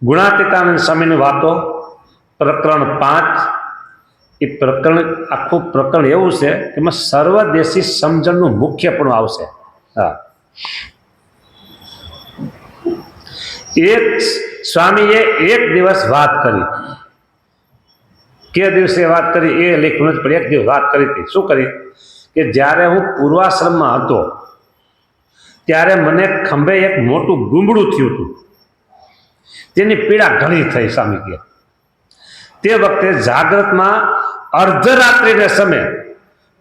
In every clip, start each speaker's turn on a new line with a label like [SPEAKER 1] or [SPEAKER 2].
[SPEAKER 1] ગુણાતીતાનંદ સ્વામીની વાતો પ્રકરણ 5. એ પ્રકરણ આખું પ્રકરણ એવું છે કે એમાં સર્વદેશી સમજણનું મુખ્યપણું આવશે. હા, એક સ્વામીએ એક દિવસ વાત કરી. કે દિવસે વાત કરી એ લખ્યું નથી, પણ એક દિવસ વાત કરી હતી. શું કરી? કે જ્યારે હું પૂર્વાશ્રમમાં હતો ત્યારે મને ખંભે એક મોટું ગુંબડું થયું હતું. તેની પીડા ઘણી થઈ. સ્વામી કહે તે વખતે જાગ્રતમાં અર્ધરાત્રિને સમયે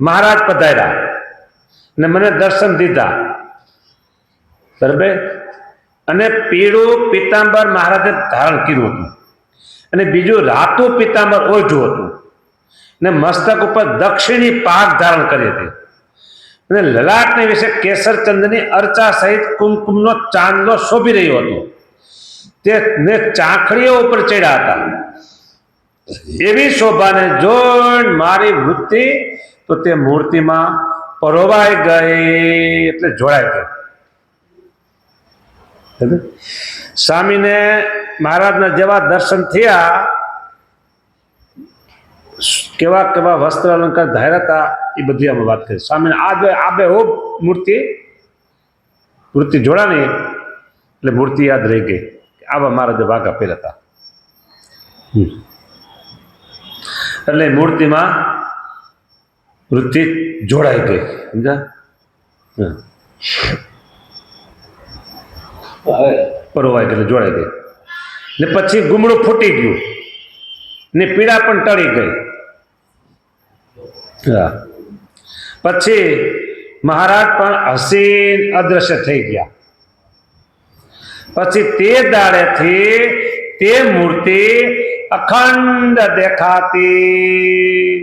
[SPEAKER 1] મહારાજ પધાર્યા ને મને દર્શન દીધા. બરાબર. અને પીળું પીતાંબર મહારાજે ધારણ કર્યું હતું અને બીજું રાતું પીતાંબર ઓઢ્યું હતું ને મસ્તક ઉપર દક્ષિણી પાક ધારણ કરી હતી અને લલાટની વિશે કેસરચંદની અર્ચા સહિત કુમકુમનો ચાંદલો શોભી રહ્યો હતો. તે ચાખડીઓ ઉપર ચડ્યા હતા. એવી શોભાને જોઈને મારી વૃત્તિ તો તે મૂર્તિમાં પરોવાઈ ગઈ, એટલે જોડાઈ ગઈ. સ્વામીને મહારાજના જેવા દર્શન થયા, કેવા કેવા વસ્ત્ર અલંકાર ધાર્યા હતા એ બધી અમે વાત કરી. સ્વામીને આબે મૂર્તિ જોડાણી એટલે મૂર્તિ યાદ રહી ગઈ. આવા મહારાજે વાઘા પહેર્યા હતા એટલે મૂર્તિમાં વૃત્તિ જોડાઈ ગઈ. સમજા? પરોવાઈ ગઈ, જોડાઈ ગઈ. ને પછી ગુમડું ફૂટી ગયું ને પીડા પણ ટળી ગઈ. પછી મહારાજ પણ હસીન અદ્રશ્ય થઈ ગયા. પછી તે દાડેથી તે મૂર્તિ અખંડ દેખાતી.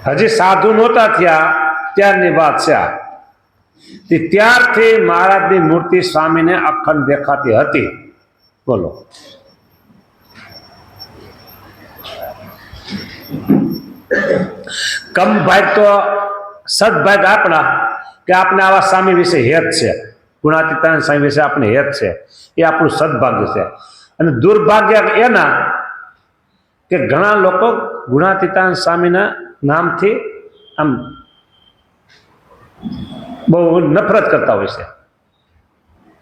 [SPEAKER 1] હજી સાધુ નહોતા થયા ત્યારની વાત છે. ત્યારથી મહારાજની મૂર્તિ સ્વામીને અખંડ દેખાતી હતી. બોલો. કમ ભાગ તો સદભાગ આપણા કે આપણે આવા સ્વામી વિશે હેત છે. ગુણાતીતાનંદ સ્વામી વિશે આપણે હેત છે. એ આપણું સદભાગ્ય છે. અને દુર્ભાગ્ય એના કે ઘણા લોકો ગુણાતીતાનંદ સ્વામીના નામથી આમ બહુ નફરત કરતા હોય છે.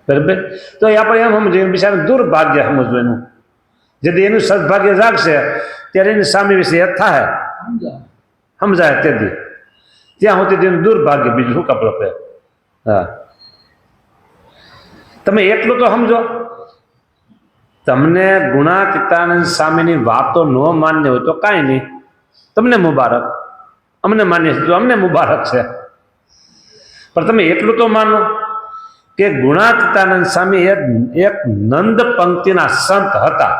[SPEAKER 1] બરાબર. તો એ આપણે એમ સમજીએ બિચારા દુર્ભાગ્ય સમજવું એનું. જેથી એનું સદભાગ્ય જાગશે ત્યારે એની સ્વામી વિશે યાદ થાય, સમજાય તેથી. ત્યાં સુધી તેનું દુર્ભાગ્ય, બીજું શું કપડો પડે. હા, તમે એટલું તો સમજો, તમને ગુણાતીતાનંદ સ્વામીની વાતો ન માન્ય હોય તો કાંઈ નહીં, તમને મુબારક. અમને માન્ય છે તો અમને મુબારક છે. પણ તમે એટલું તો માનો કે ગુણાતીતાનંદ સ્વામી એક નંદ પંક્તિના સંત હતા.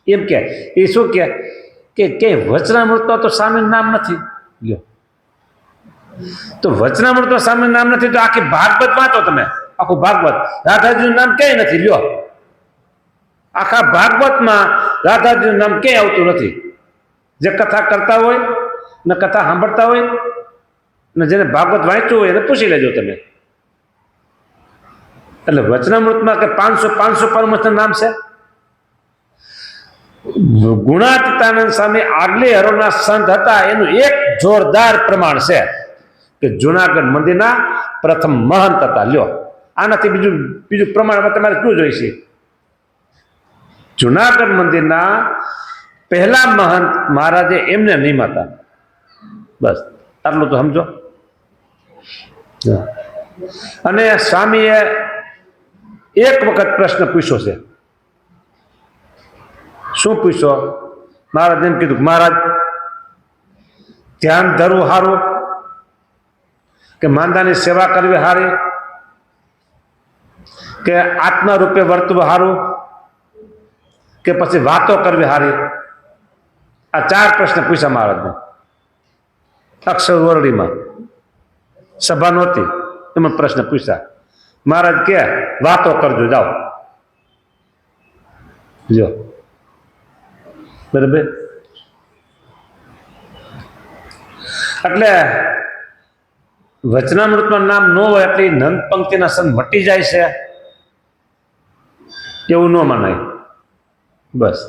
[SPEAKER 1] એમ કે એ શું કે ક્યાંય વચનામૃતમાં તો સ્વામીનું નામ નથી. લ્યો, તો વચનામૃતમાં સ્વામીનું નામ નથી તો આખી ભાગવત વાંચો તમે. આખું ભાગવત રાધાજીનું નામ ક્યાંય નથી. લ્યો, આખા ભાગવતમાં રાધાજીનું નામ ક્યાંય આવતું નથી. જે કથા કરતા હોય ને કથા સાંભળતા હોય ને જેને ભાગવત વાંચ્યું હોય એને પૂછી લેજો તમે. એટલે વચનામૃતમાં કે 500 પરમહંસનું નામ છે. ગુણાતીતાનંદ સ્વામી આગલી હરોળના સંત હતા એનું એક જોરદાર પ્રમાણ છે કે જુનાગઢ મંદિરના પ્રથમ મહંત હતા. લ્યો, આનાથી બીજું પ્રમાણ તમારે શું જોઈશે? જુનાગઢ મંદિરના પહેલા મહંત મહારાજે એમને નિમ હતા. બસ આટલું તો સમજો. અને સ્વામીએ એક વખત પ્રશ્ન પૂછ્યો છે. શું પૂછ્યો? મહારાજ એમ કીધું, મહારાજ ધ્યાન ધરવું સારું કે માંદાની સેવા કરવી સારી કે આત્મા રૂપે વર્તવું સારું કે પછી વાતો કરવી સારી? આ 4 પ્રશ્ન પૂછ્યા મહારાજને. અક્ષર ઓરડીમાં સભા નહોતી, એમાં પ્રશ્ન પૂછ્યા. મહારાજ કે વાતો કરજો, જાઓ. જો, બરાબર. એટલે વચનામૃતમાં નામ ન હોય એટલે નંદ પંક્તિના સંત મટી જાય છે એવું ન માનાય. બસ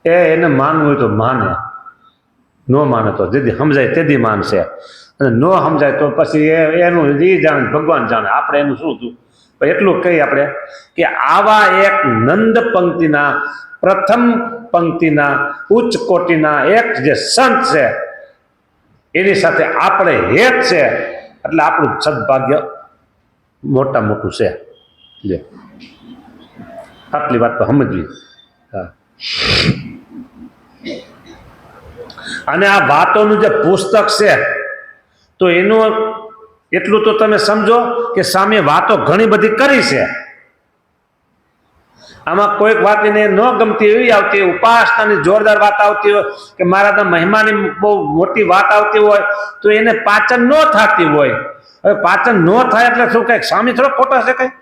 [SPEAKER 1] એને માનવું હોય તો માને, ન માને તો જેથી સમજાય તેથી માનશે, અને ન સમજાય તો પછી એનું એ જાણે ભગવાન જાણે, આપણે એનું શું થયું. એટલું કહી આપણે કે આવા એક નંદ પંક્તિના પ્રથમ પંક્તિના ઉચ્ચ કોટીના એક જે સંત છે એની સાથે આપણે હેત છે, એટલે આપણું સદભાગ્ય મોટા મોટું છે. આટલી વાત તો સમજવી. હા, અને આ વાતોનું જે પુસ્તક છે તો એનું એટલું તો તમે સમજો કે સામે વાતો ઘણી બધી કરી છે. આમાં કોઈક વાત એને ન ગમતી એવી આવતી હોય, ઉપાસનાની જોરદાર વાત આવતી હોય કે મારા મહિમાની બહુ મોટી વાત આવતી હોય તો એને પાચન ન થતી હોય. હવે પાચન ન થાય એટલે શું કઈ સામે થોડો ખોટા છે કઈ?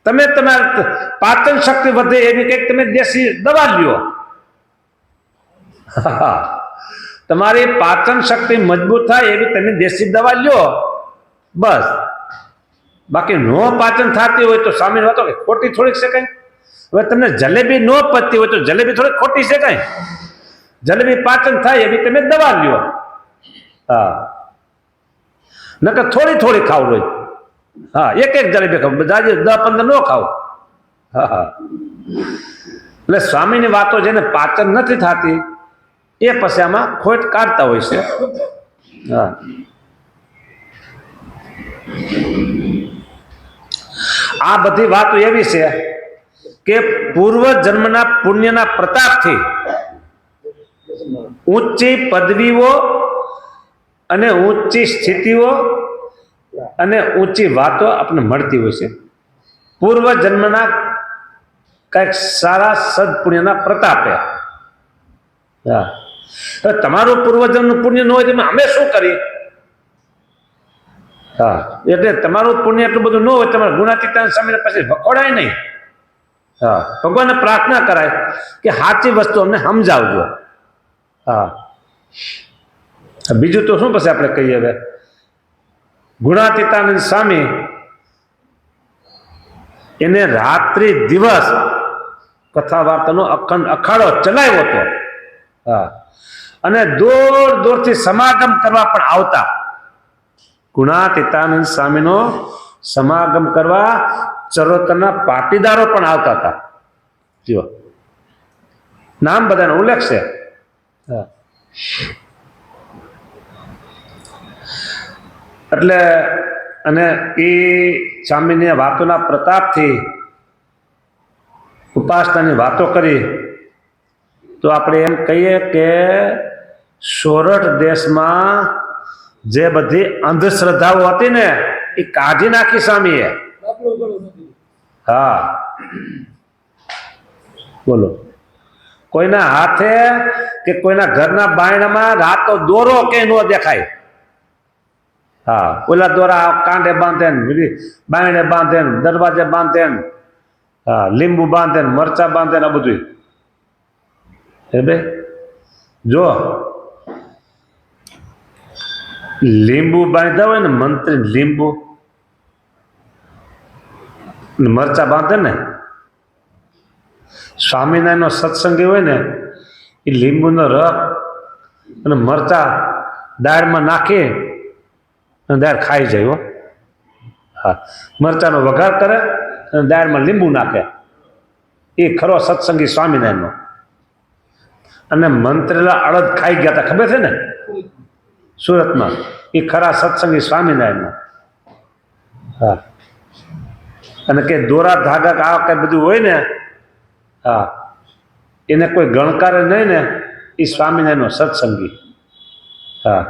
[SPEAKER 1] તમે તમારી પાચન શક્તિ વધે એવી કંઈક તમે દેશી દવા લ્યો. તમારી પાચન શક્તિ મજબૂત થાય એવી તમે દેશી દવા લ્યો બસ. બાકી નો પાચન થતી હોય તો સામે વાતો ખોટી થોડીક છે કઈ? હવે તમને જલેબી ન પચતી હોય તો જલેબી થોડી ખોટી છે કઈ? જલેબી પાચન થાય એવી તમે દવા લ્યો. હા, નકર થોડી થોડી ખાવ રોજ. હા, એક એક જલેબી ખાવ, 10-15 ન ખાવ. હા હા, એટલે સ્વામીની વાતો જેને પાચન નથી થતી એ પછી આમાં ખોટ કાઢતા હોય છે. હા, આ બધી વાતો એવી છે કે પૂર્વ જન્મના પુણ્યના પ્રતાપથી ઊંચી પદવીઓ અને ઊંચી સ્થિતિઓ અને ઊંચી વાતો આપણને મળતી હોય છે. પૂર્વ જન્મના કંઈક સારા સદપુણ્યના પ્રતાપે. હા, તમારું પૂર્વજન્મનું પુણ્ય ન હોય તો અમે શું કરીએ? હા, એટલે તમારું પુણ્ય એટલું બધું ન હોય, તમારે ગુણાતીતાન સ્વામીને પછી વખોડાય નહીં. હા, ભગવાનને પ્રાર્થના કરાય કે સાચી વસ્તુ અમને સમજાવજો. હા, બીજું તો શું પછી આપણે કહીએ? હવે ગુણાતીતાનંદ સ્વામી એને રાત્રિ દિવસ કથા વાર્તાનો અખંડ અખાડો ચલાવ્યો હતો. હા, અને દૂર દૂરથી સમાગમ કરવા પણ આવતા. ગુણાતીતાનંદ સ્વામીનો સમાગમ કરવા ચરોતરના પાટીદારો પણ આવતા હતા. જો નામ બધાનો ઉલ્લેખ છે. એટલે અને એ સ્વામીની વાતોના પ્રતાપથી ઉપાસનાની વાતો કરી તો આપણે એમ કહીએ કે સોરઠ દેશમાં જે બધી અંધશ્રદ્ધાઓ હતી ને એ કાઢી નાખી સ્વામીએ. હા, બોલો. કોઈના હાથે કે કોઈના ઘરના બાયણામાં રાતો દોરો કે ન દેખાય. હા, ઓલા દોરા કાંડે બાંધે ને, બાયણે બાંધે ને, દરવાજે બાંધે ને, હા, લીંબુ બાંધે ને, મરચા બાંધે ને, આ બધું. હે ભાઈ, જો લીંબુ બાંધ્યા હોય ને મંત્રી, લીંબુ મરચા બાંધે ને, સ્વામિનારાયણનો સત્સંગી હોય ને એ લીંબુનો રસ અને મરચા દાળમાં નાખી અને દાળ ખાઈ જાય. હો, હા, મરચાનો વઘાર કરે અને દાળમાં લીંબુ નાખે. એ ખરો સત્સંગી સ્વામિનારાયણનો. અને મંત્રેલા અડદ ખાઈ ગયા હતા, ખબર છે ને, સુરતમાં. એ ખરા સત્સંગી સ્વામિનારાયણના. હા, અને કે દોરા ધાગા આ કઈ બધું હોય ને, હા, એને કોઈ ગણકારે નહીં ને એ સ્વામિનારાયણનો સત્સંગી. હા,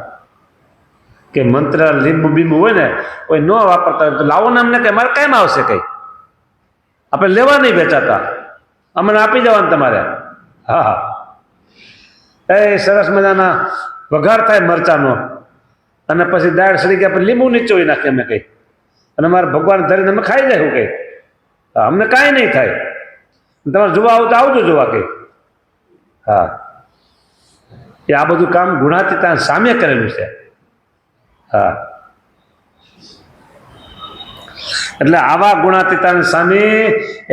[SPEAKER 1] કે મંત્ર લીંબુ બીંબુ હોય ને કોઈ ન વાપરતા હોય તો લાવો ને અમને, કે મારે કેમ આવશે કઈ, આપણે લેવા નહીં વેચાતા, અમને આપી જવાનું તમારે. હા હા, એ સરસ મજાના વઘાર થાય મરચાનો અને પછી દાળ સડી ગયા પછી લીંબુ નીચોવી નાખીએ અમે કઈ, અને અમારે ભગવાન ધરીને અમે ખાઈ જાય કઈ. હા, અમને કાંઈ નહીં થાય. તમારે જોવા આવું તો આવજો જોવા કઈ. હા, એ આ બધું કામ ગુણાતીતાન સામે કરેલું છે. હા, એટલે આવા ગુણાતીતાનંદ સ્વામી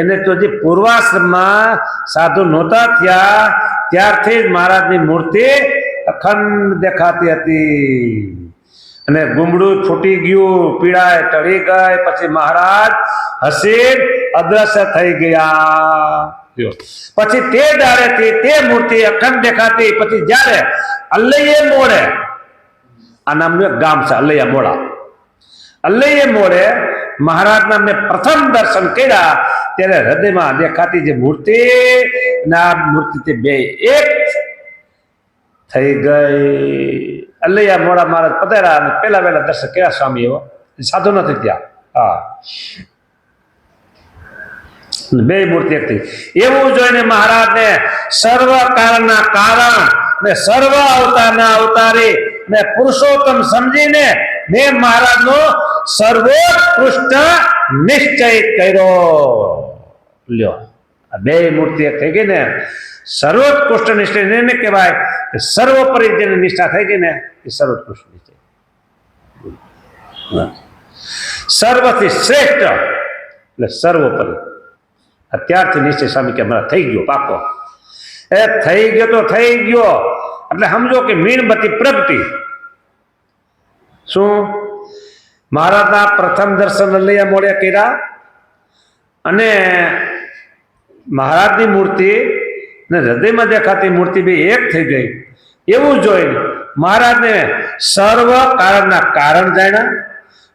[SPEAKER 1] એને તો જે પૂર્વાશ્રમમાં સાધુ નહોતા થયા ત્યારથી જ મહારાજની મૂર્તિ અખંડ દેખાતી હતી અને ગુમડું ફૂટી ગયું, પીડાય ટળી ગઈ, પછી મહારાજ હસી અદ્રશ્ય થઈ ગયા. પછી તે દાડેથી તે મૂર્તિ અખંડ દેખાતી. પછી જ્યારે અલ્લૈયે મોડે, આ નામનું એક ગામ છે અલ્લૈયા મોડા, અલ્લૈયે મોડે મહારાજના મેં પ્રથમ દર્શન કર્યા ત્યારે હૃદયમાં દેખાતી જે મૂર્તિ ના મૂર્તિ બે એક થઈ ગઈ. અલ્લૈયા મોડા મહારાજ પધાર્યા અને પેલા વહેલા દર્શન કર્યા સ્વામી. એવો સાધુ નથી ત્યાં. હા, બે મૂર્તિ એક થઈ. એવું જોઈને મહારાજને સર્વ કાળના કારણ ને સર્વ અવતારના અવતારી ને પુરુષોત્તમ સમજીને મેં મહારાજનો સર્વોત્કૃષ્ટ નિશ્ચય કર્યો. લ્યો, આ બે મૂર્તિ એક થઈ ગઈ ને, સર્વોત્કૃષ્ટ નિશ્ચય એને કહેવાય કે સર્વોપરી જેની નિષ્ઠા થઈ ગઈ ને એ સર્વોત્કૃષ્ટ નિશ્ચય, સર્વથી શ્રેષ્ઠ એટલે સર્વોપરી. અત્યારથી નિશ્ચય સ્વામી કે મારા થઈ ગયો પાકો. એ થઈ ગયો તો થઈ ગયો એટલે સમજો કે મીણબત્તી પ્રગટી. શું? મહારાજના પ્રથમ દર્શન અલ્લૈયા મોડે કર્યા અને મહારાજની મૂર્તિ ને હૃદયમાં દેખાતી મૂર્તિ બે એક થઈ ગઈ. એવું જોઈને મહારાજને સર્વ કારણના કારણ જાણ્યા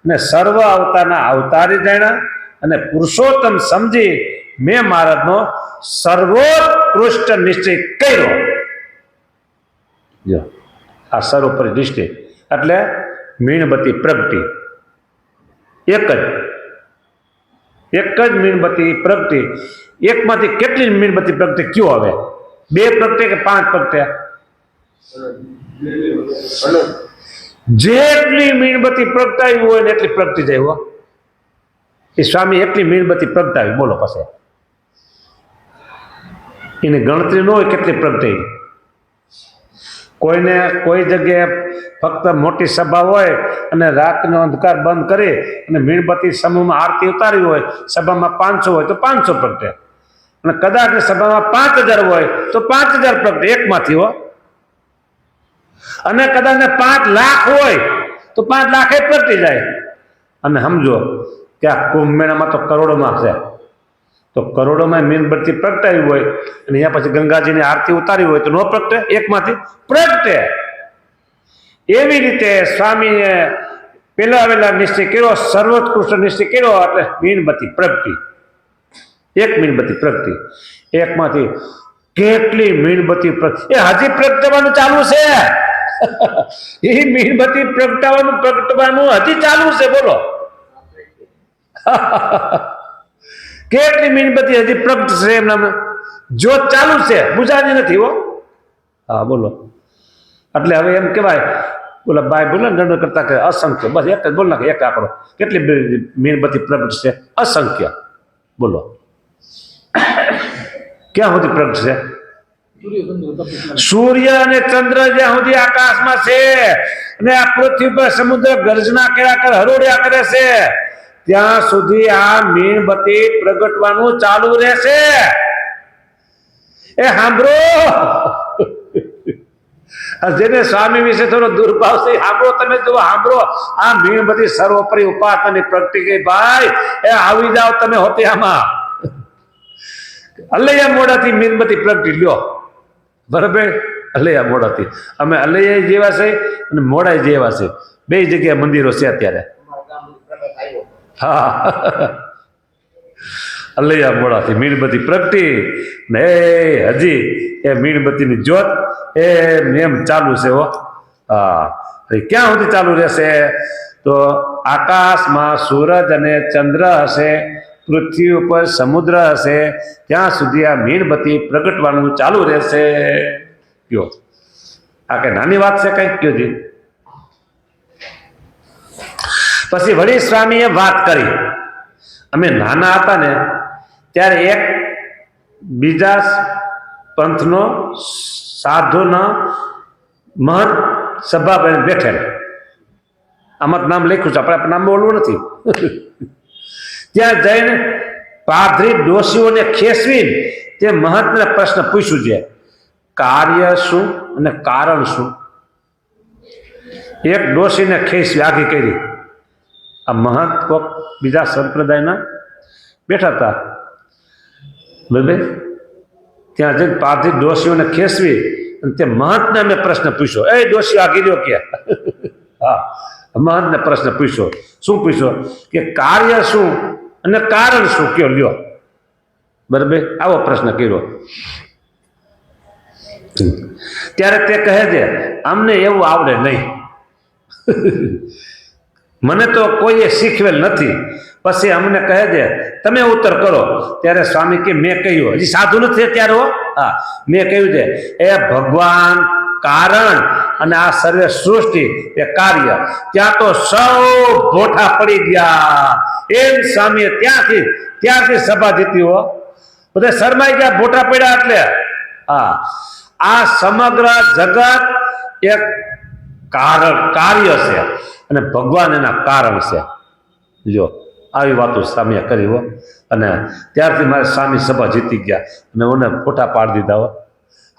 [SPEAKER 1] ને સર્વ અવતારના અવતારી જાણ્યા અને પુરુષોત્તમ સમજી મેં મહારાજનો સર્વોત્કૃષ્ટ નિશ્ચય કર્યો. જો આ સર્વોપરી નિશ્ચય એટલે મીણબત્તી પ્રગટી. એક જ મીણબત્તી પ્રગટી. એકમાંથી કેટલી મીણબત્તી પ્રગટી કયો? હવે બે પ્રગટે કે પાંચ પ્રગટે? જેટલી મીણબત્તી પ્રગટાવી હોય ને એટલી પ્રગટી જાય. હો, એ સ્વામી એટલી મીણબત્તી પ્રગટાવી. બોલો પછી એની ગણતરી ન હોય કેટલી પ્રગટાવી. કોઈને કોઈ જગ્યાએ ફક્ત મોટી સભા હોય અને રાતનો અંધકાર બંધ કરી અને મીણબત્તી સમૂહમાં આરતી ઉતારી હોય, સભામાં 500 હોય તો 500 પ્રગટે અને કદાચ સભામાં 5000 હોય તો 5000 પ્રગટે એકમાંથી. હો, અને કદાચ 5 લાખ હોય તો 5 લાખ પ્રગટી જાય. અને સમજો કે આ કુંભ મેળામાં તો કરોડોમાં છે, તો કરોડોમાં મીણબત્તી પ્રગટાવી હોય અને અહીંયા પછી ગંગાજીની આરતી ઉતારી હોય તો ન પ્રગટે? એકમાંથી પ્રગટે. એવી રીતે સ્વામીએ પેલા વેલા નિશ્ચય કર્યો, સર્વોત્કૃષ્ટ નિશ્ચય કર્યો એટલે મીણબત્તી પ્રગટી. એક મીણબત્તી પ્રગટી. એકમાંથી કેટલી મીણબત્તી પ્રગટી? એ હજી પ્રગટવાનું ચાલુ છે. એ મીણબત્તી પ્રગટવાનું હજી ચાલુ છે. બોલો, કેટલી મીણબત્તી હજી પ્રગટ છે. એમના જોત ચાલુ છે, બુજાતી નથી. હો, હા બોલો. એટલે હવે એમ કહેવાય, બોલા ભાઈ બોલે ગણતરી કરતા કે અસંખ્ય. બસ એક જ બોલ નાખે, એક આંકડો. કેટલી મીણબત્તી પ્રગટ છે? અસંખ્ય. બોલો, ક્યાં સુધી પ્રગટ છે? સૂર્ય અને ચંદ્ર જ્યાં સુધી આકાશમાં છે અને આ પૃથ્વી પર સમુદ્ર ગર્જના કર્યા કરે, હરોળ્યા કરે છે, ત્યાં સુધી આ મીણબત્તી પ્રગટવાનું ચાલુ રહેશે. એ સાંભળો, જેને સ્વામી વિશે થોડો દુર્ભાવ છે, સાંભળો. તમે જો સાંભળો, આ મીણબત્તી સર્વોપરી ઉપાસનાની પ્રગટી ગઈ. ભાઈ એ આવી જાઓ તમે હોતી આમાં. અલ્લૈયા મોડાથી મીણબત્તી પ્રગટી લ્યો. બરાબર, અલ્લૈયા મોડાથી. અમે અલ્લૈયા જેવા છે અને મોડા જેવા છે, બે જગ્યાએ મંદિરો છે અત્યારે. હા, અલ્લૈયા મોડાથી મીણબત્તી પ્રગટી ને હજી એ મીણબત્તીની જ્યોત એમ ચાલુ છે. હો, હા. ક્યાં સુધી ચાલુ રહેશે? તો આકાશમાં સૂરજ અને ચંદ્ર હશે, પૃથ્વી ઉપર સમુદ્ર હશે, ત્યાં સુધી આ મીણબત્તી પ્રગટવાનું ચાલુ રહેશે. કયો, આ કઈ નાની વાત છે? કઈક કયો જી. પછી વળી સ્વામીએ વાત કરી, અમે નાના હતા ને ત્યારે એક બીજા પંથનો સાધુના મહંત સભા બેઠેલા. આમાં નામ લખ્યું છે, આપણે નામ બોલવું નથી. ત્યાં જઈને પાદરી ડોશીઓને ખેંચવીને તે મહંતને પ્રશ્ન પૂછ્યું છે, કાર્ય શું અને કારણ શું? એક ડોશીને ખેંચવી આઘી કરી. આ મહંત કોક બીજા સંપ્રદાયના બેઠા હતા, બરાબર. ત્યાં જઈને પાદરી ડોશીઓને ખેંચવી અને તે મહંતને અમે પ્રશ્ન પૂછ્યો, એ ડોશી આગી રહ્યો કે હા, મહંતને પ્રશ્ન પૂછ્યો. શું પૂછ્યો? કે કાર્ય શું અને કારણ શું કયો લ્યો, બરાબર. આવો પ્રશ્ન કર્યો. ત્યારે તે કહે છે, અમને એવું આવડે નહીં, મને તો કોઈએ શીખવેલ નથી. પછી અમને કહે છે, તમે ઉત્તર કરો. ત્યારે સ્વામી કે મેં કહ્યું, હજી સાધુ નથી ત્યારે, હા, મેં કહ્યું છે, એ ભગવાન કારણ અને આ સર્વે સૃષ્ટિ એ કાર્ય. ત્યાં તો સૌ ભોઠા પડી ગયા. એમ સ્વામીએ ત્યારથી સભા જીતી હો. બધા શરમાઈ ગયા, ભોઠા પડ્યા એટલે. હા, આ સમગ્ર જગત એક કાર્ય છે અને ભગવાન એના કારણ છે. જો આવી વાતો સ્વામીએ કરી હો. અને ત્યારથી મારે સ્વામી સભા જીતી ગયા અને મને ફોટા પાડી દીધા હો.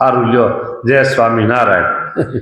[SPEAKER 1] સારું લ્યો, જય સ્વામિનારાયણ.